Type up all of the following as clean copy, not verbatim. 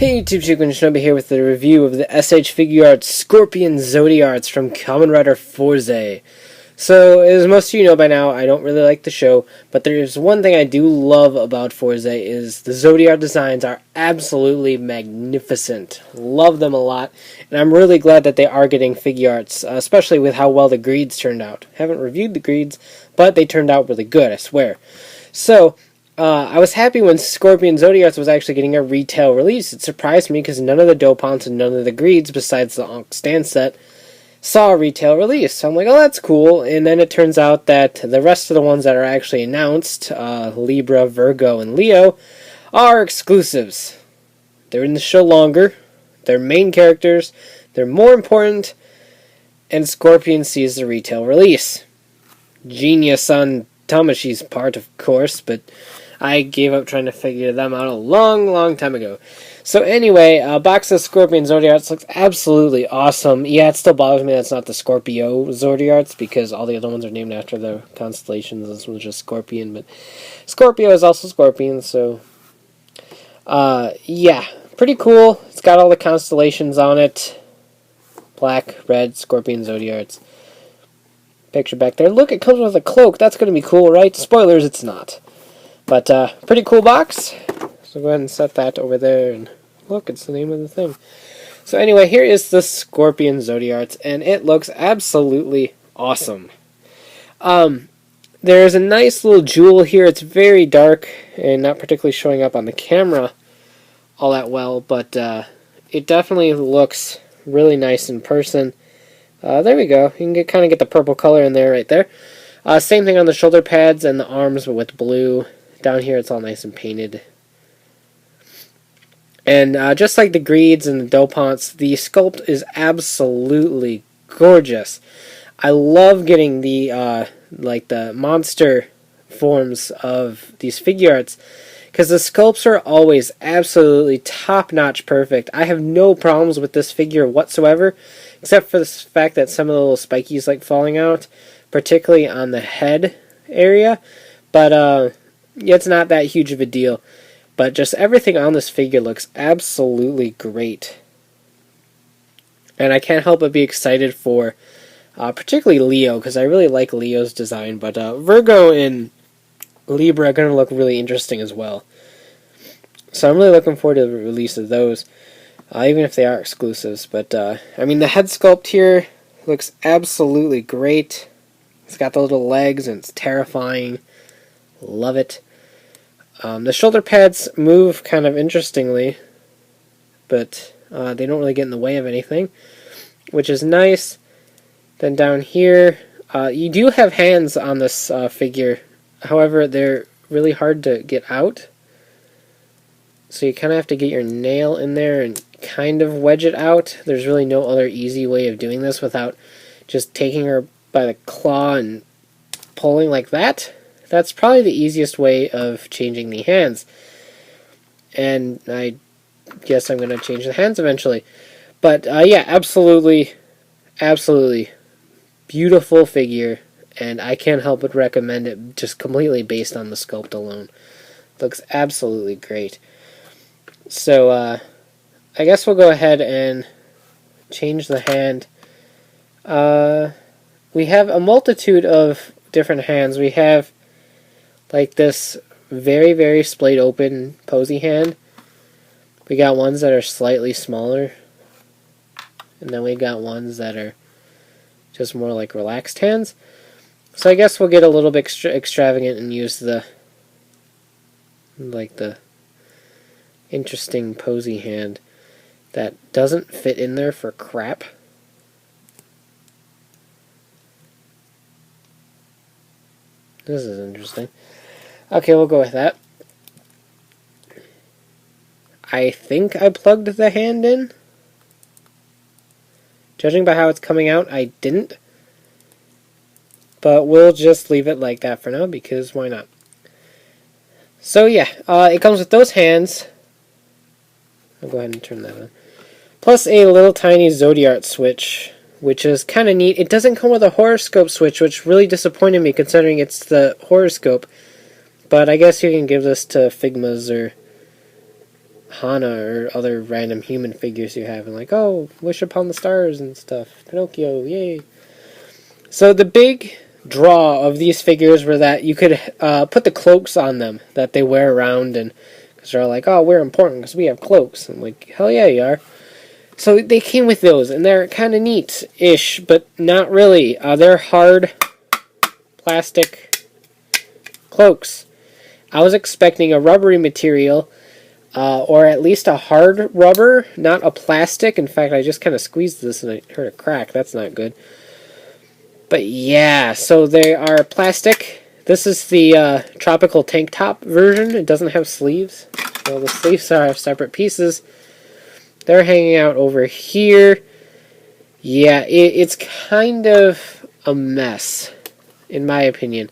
Hey YouTube, Chico Shinobi here with the review of the S.H.Figuarts Scorpion Zodiarts from Kamen Rider Fourze. So, as most of you know by now, I don't really like the show, but there's one thing I do love about Fourze is the Zodiart designs are absolutely magnificent. Love them a lot, and I'm really glad that they are getting Figuarts, especially with how well the Greeeds turned out. Haven't reviewed the Greeeds, but they turned out really good, I swear. So, I was happy when Scorpion Zodiarts was actually getting a retail release. It surprised me because none of the Dopants and none of the Greeeds, besides the Ankh stand set, saw a retail release. So I'm like, oh, that's cool. And then it turns out that the rest of the ones that are actually announced, Libra, Virgo, and Leo, are exclusives. They're in the show longer. They're main characters. They're more important. And Scorpion sees the retail release. Genius on Tamashii's part, of course, but I gave up trying to figure them out a long time ago. So anyway, box of Scorpion Zodiarts looks absolutely awesome. Yeah, it still bothers me that's not the Scorpio Zodiarts, because all the other ones are named after the constellations. This one's just Scorpion, but Scorpio is also Scorpion, so yeah, pretty cool. It's got all the constellations on it. Black, red, Scorpion Zodiarts. Picture back there. Look, it comes with a cloak. That's going to be cool, right? Spoilers, it's not. But, pretty cool box. So go ahead and set that over there. And look, it's the name of the thing. So anyway, here is the Scorpion Zodiarts. And it looks absolutely awesome. There's a nice little jewel here. It's very dark and not particularly showing up on the camera all that well. But, it definitely looks really nice in person. There we go. You can kind of get the purple color in there right there. Same thing on the shoulder pads and the arms, but with blue. Down here it's all nice and painted. And just like the Greeeds and the Dopants, the sculpt is absolutely gorgeous. I love getting the like the monster forms of these Figuarts, because the sculpts are always absolutely top-notch perfect. I have no problems with this figure whatsoever, except for the fact that some of the little spikies like falling out, particularly on the head area. But it's not that huge of a deal. But just everything on this figure looks absolutely great. And I can't help but be excited for particularly Leo, because I really like Leo's design. But Virgo and Libra are going to look really interesting as well. So I'm really looking forward to the release of those, even if they are exclusives. But, I mean, the head sculpt here looks absolutely great. It's got the little legs, and it's terrifying. Love it. The shoulder pads move kind of interestingly, but they don't really get in the way of anything, which is nice. Then down here, you do have hands on this figure. However, they're really hard to get out. So you kind of have to get your nail in there and kind of wedge it out. There's really no other easy way of doing this without just taking her by the claw and pulling like that. That's probably the easiest way of changing the hands. And I guess I'm going to change the hands eventually. But yeah, absolutely beautiful figure. And I can't help but recommend it just completely based on the sculpt alone. Looks absolutely great. So, I guess we'll go ahead and change the hand. We have a multitude of different hands. We have like this very splayed open posy hand. We got ones that are slightly smaller. And then we got ones that are just more like relaxed hands. So I guess we'll get a little bit extravagant and use the interesting posy hand that doesn't fit in there for crap. This is interesting. Okay, we'll go with that. I think I plugged the hand in. Judging by how it's coming out, I didn't. But we'll just leave it like that for now, because why not? So yeah, it comes with those hands. I'll go ahead and turn that on. Plus a little tiny Zodiarts Switch, which is kind of neat. It doesn't come with a Horoscope Switch, which really disappointed me considering it's the Horoscope. But I guess you can give this to Figmas or Hana or other random human figures you have, and like, oh, wish upon the stars and stuff. Pinocchio, yay. So the big draw of these figures were that you could put the cloaks on them that they wear around, and because they're like, oh, we're important because we have cloaks. I'm like, hell yeah, you are. So they came with those, and they're kind of neat-ish, but not really. They're hard plastic cloaks. I was expecting a rubbery material, or at least a hard rubber, not a plastic. In fact, I just kind of squeezed this and I heard a crack. That's not good. But yeah, so they are plastic. This is the tropical tank top version. It doesn't have sleeves. Well, the sleeves are separate pieces. They're hanging out over here. Yeah, it's kind of a mess, in my opinion.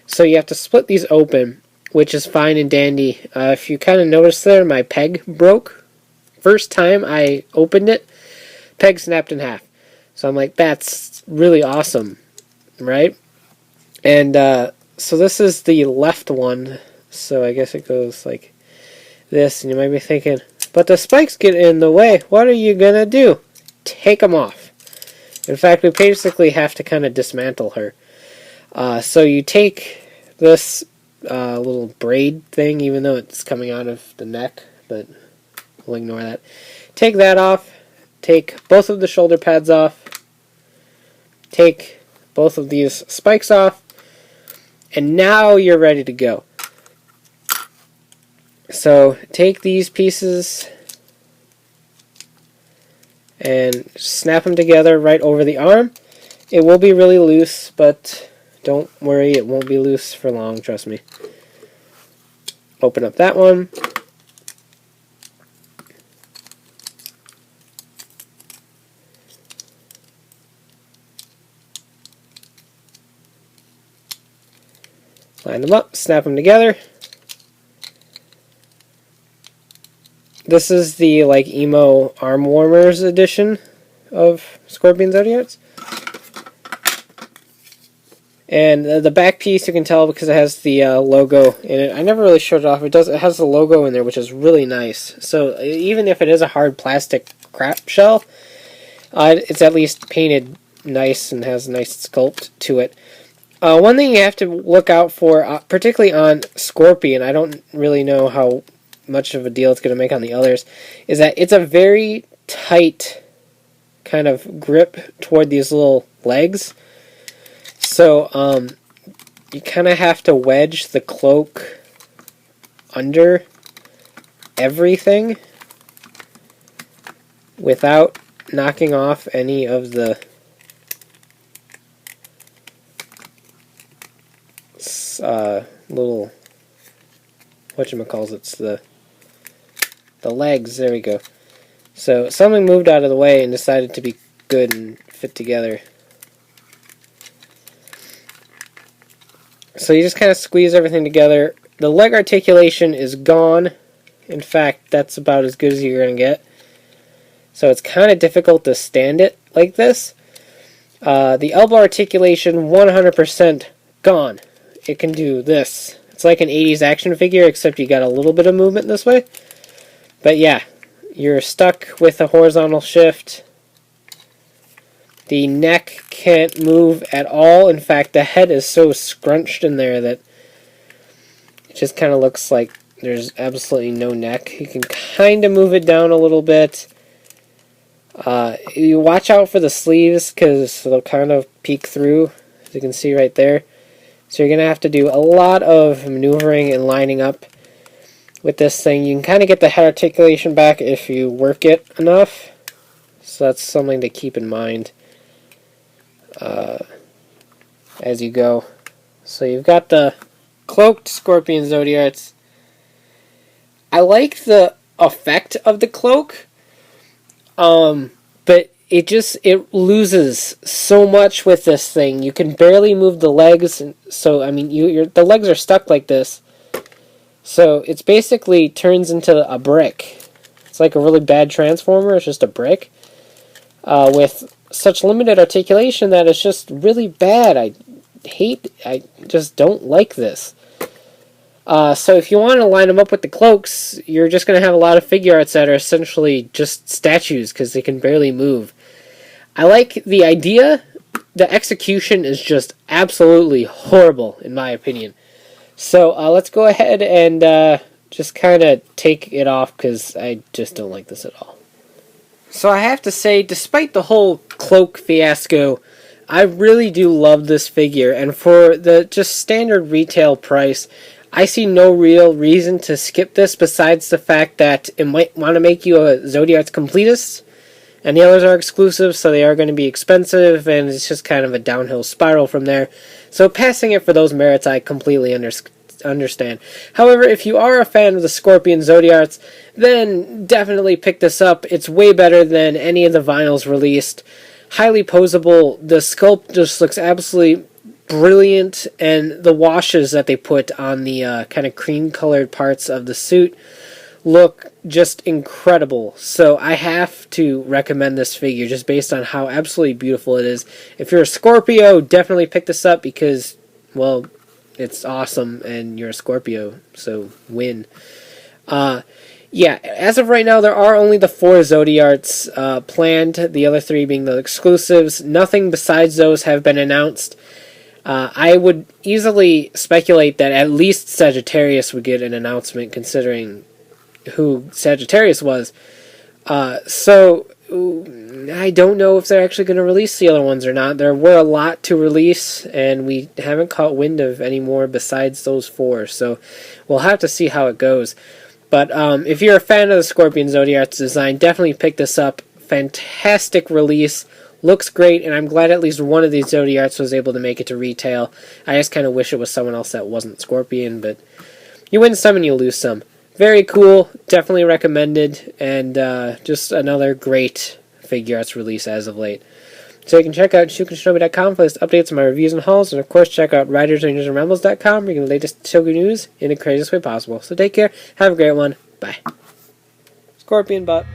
So you have to split these open, which is fine and dandy. If you kind of notice there, my peg broke. First time I opened it, peg snapped in half. So I'm like, that's really awesome, right? And so this is the left one. So I guess it goes like this. And you might be thinking, but the spikes get in the way. What are you going to do? Take them off. In fact, we basically have to kind of dismantle her. So you take this little braid thing, even though it's coming out of the neck, but we'll ignore that. Take that off. Take both of the shoulder pads off. Take both of these spikes off. And now you're ready to go. So take these pieces and snap them together right over the arm. It will be really loose, but don't worry, it won't be loose for long, trust me. Open up that one. Line them up, snap them together. This is the like Emo Arm Warmers edition of Scorpion Zodiarts. And the back piece you can tell because it has the logo in it. I never really showed it off. It has the logo in there, which is really nice. So even if it is a hard plastic crap shell, it's at least painted nice and has a nice sculpt to it. One thing you have to look out for, particularly on Scorpion, I don't really know how much of a deal it's going to make on the others, is that it's a very tight kind of grip toward these little legs. So you kind of have to wedge the cloak under everything without knocking off any of the little whatchamacallits, the legs. There we go. So something moved out of the way and decided to be good and fit together. So you just kind of squeeze everything together. The leg articulation is gone. In fact, that's about as good as you're going to get. So it's kind of difficult to stand it like this. The elbow articulation, 100% gone. It can do this. It's like an 80s action figure, except you got a little bit of movement this way. But yeah, you're stuck with a horizontal shift. The neck can't move at all. In fact, the head is so scrunched in there that it just kind of looks like there's absolutely no neck. You can kind of move it down a little bit. You watch out for the sleeves because they'll kind of peek through, as you can see right there. So you're going to have to do a lot of maneuvering and lining up with this thing. You can kind of get the head articulation back if you work it enough. So that's something to keep in mind as you go. So you've got the cloaked Scorpion Zodiarts. I like the effect of the cloak, but it loses so much with this thing. You can barely move the legs, so I mean the legs are stuck like this. So it's basically turns into a brick. It's like a really bad transformer. It's just a brick with such limited articulation that it's just really bad. I just don't like this. So if you want to line them up with the Cloaks, you're just going to have a lot of figure arts that are essentially just statues because they can barely move. I like the idea. The execution is just absolutely horrible, in my opinion. So let's go ahead and just kind of take it off because I just don't like this at all. So I have to say, despite the whole Cloak fiasco, I really do love this figure. And for the just standard retail price, I see no real reason to skip this besides the fact that it might want to make you a Zodiarts completist. And the others are exclusive, so they are going to be expensive, and it's just kind of a downhill spiral from there. So passing it for those merits, I completely understand. However, if you are a fan of the Scorpion Zodiarts, then definitely pick this up. It's way better than any of the vinyls released. Highly posable. The sculpt just looks absolutely brilliant, and the washes that they put on the kind of cream-colored parts of the suit look just incredible. So I have to recommend this figure just based on how absolutely beautiful it is. If you're a Scorpio, definitely pick this up because, well, it's awesome and you're a Scorpio, so win. Yeah, as of right now, there are only the 4 Zodiarts planned, the other 3 being the exclusives. Nothing besides those have been announced. I would easily speculate that at least Sagittarius would get an announcement considering who Sagittarius was. So I don't know if they're actually going to release the other ones or not. There were a lot to release, and we haven't caught wind of any more besides those 4. So we'll have to see how it goes. But if you're a fan of the Scorpion Zodiart's design, definitely pick this up. Fantastic release. Looks great, and I'm glad at least one of these Zodiarts was able to make it to retail. I just kind of wish it was someone else that wasn't Scorpion, but you win some and you lose some. Very cool, definitely recommended, and just another great figure arts release as of late. So you can check out shukenshinobi.com for latest updates on my reviews and hauls, and of course check out ridersrangersandrebels.com for the latest Shogun news in the craziest way possible. So take care, have a great one, bye. Scorpion butt.